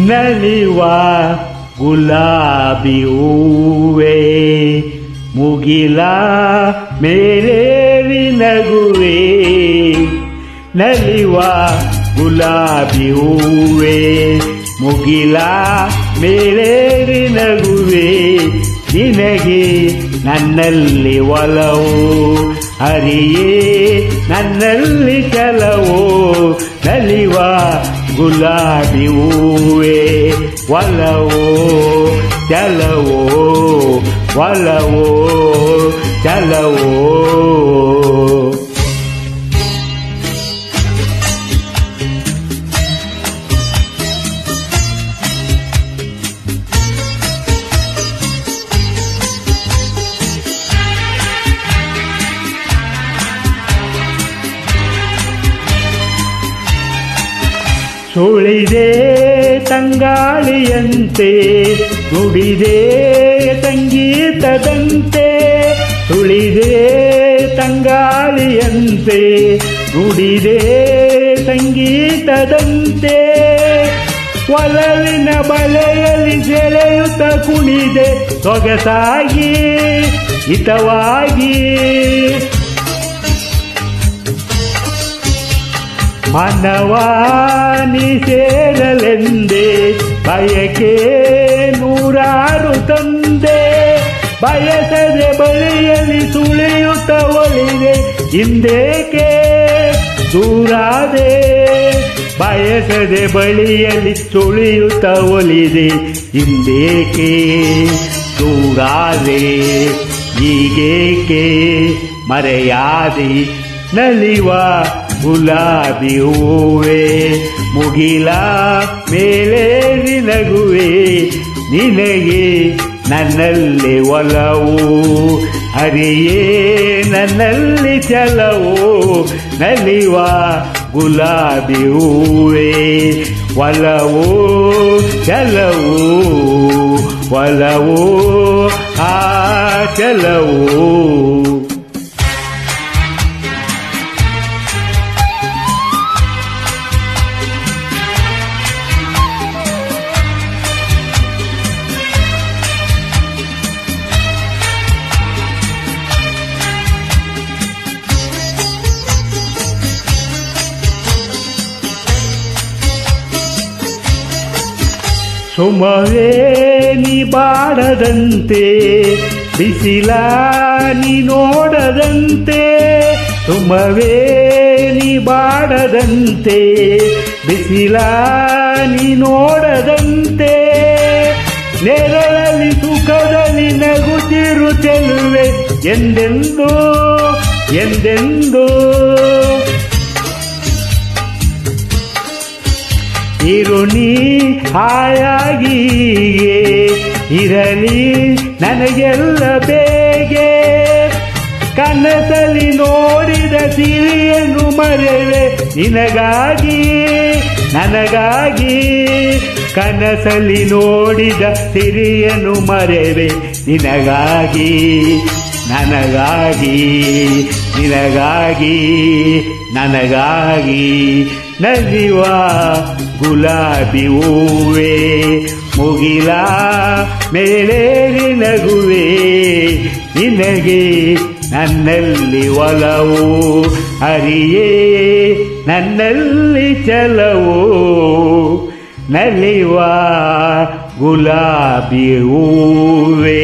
ನಲಿವ ಗುಲಾಬಿ ಹೂವೇ ಮುಗಿಲ ಮೇಲೇರಿ ನಗುವೆ ನಲಿವ ಗುಲಾಬಿ ಹೂವೇ ಮುಗಿಲ ಮೇಲೇರಿ ನಗುವೆ ನಿನಗೆ ನನ್ನಲ್ಲಿ ಒಲವು ಹರಿಯೇ ನನ್ನಲ್ಲಿ ಕೆಲವು ನಲಿವ ಗುಲಾಬಿ ಹೂವೇ ಒಲವೋ ಚಲವೋ ಒಲವೋ ಚಲವೋ ಸುಳಿದೆ ತಂಗಾಳಿಯಂತೆ ನುಡಿದೆ ಸಂಗೀತದಂತೆ ಸುಳಿದೆ ತಂಗಾಳಿಯಂತೆ ನುಡಿದೆ ಸಂಗೀತದಂತೆ ಒಲವಿನ ಬಲೆಯಲ್ಲಿ ಸೆಳೆಯುತ್ತ ಕುಣಿದೆ ಸೊಗಸಾಗಿ ಹಿತವಾಗಿ ಮನವಾನಿ ಸೇರಲೆಂದೆ ಬಯಕೆ ನೂರಾರು ತಂದೆ ಬಯಸದೆ ಬಳಿಯಲ್ಲಿ ಸುಳಿಯುತ್ತ ಒಲಿದೆ ಹಿಂದೇಕೆ ದೂರಾದೆ ಬಯಸದೆ ಬಳಿಯಲ್ಲಿ ಸುಳಿಯುತ್ತ ಒಲಿದೆ ಹಿಂದೇಕೆ ದೂರಾದೆ ಹೀಗೇಕೆ ಮರೆಯಾದೆ ನಲಿವ ಗುಲಾಬಿ ಹೂವೇ ಮುಗಿಲ ಮೇಲೇರಿ ನಗುವೆ ನಿನಗೆ ನನ್ನಲ್ಲಿ ಒಲವು ಹರಿಯೇ ನನ್ನಲ್ಲಿ ಚಲವು ನಲಿವ ಗುಲಾಬಿ ಹೂವೇ ಒಲವು ಚಲವು ಒಲವು ಆ ಚಲವು ಸುಮವೇ ನೀ ಬಾಡದಂತೆ ಬಿಸಿಲ ನೀ ನೋಡದಂತೆ ಸುಮವೇ ನೀ ಬಾಡದಂತೆ ಬಿಸಿಲ ನೀ ನೋಡದಂತೆ ನೆರಳಲ್ಲಿ ಸುಖದಲ್ಲಿ ನಗುತ್ತಿರು ಚೆಲುವೆ ಎಂದೆಂದು ಎಂದೆಂದು ಇರುಣಿ ಹಾಯಾಗಿ ಇರಲಿ ನನಗೆಲ್ಲ ಬೇಗೆ ಕನಸಲ್ಲಿ ನೋಡಿದ ಸಿರಿಯನ್ನು ಮರೆವೆ ನಿನಗಾಗಿ ನನಗಾಗಿ ಕನಸಲ್ಲಿ ನೋಡಿದ ಸಿರಿಯನ್ನು ಮರೆವೆ ನಿನಗಾಗಿ ನನಗಾಗಿ ನಿನಗಾಗಿ ನನಗಾಗಿ ನಲಿವ ಗುಲಾಬಿ ಹೂವೇ ಮುಗಿಲ ಮೇಲೇರಿ ನಗುವೆ ನಿನಗೆ ನನ್ನಲ್ಲಿ ಒಲವು ಹರಿಯೇ ನನ್ನಲ್ಲಿ ಚಲವು ನಲಿವ ಗುಲಾಬಿ ಹೂವೇ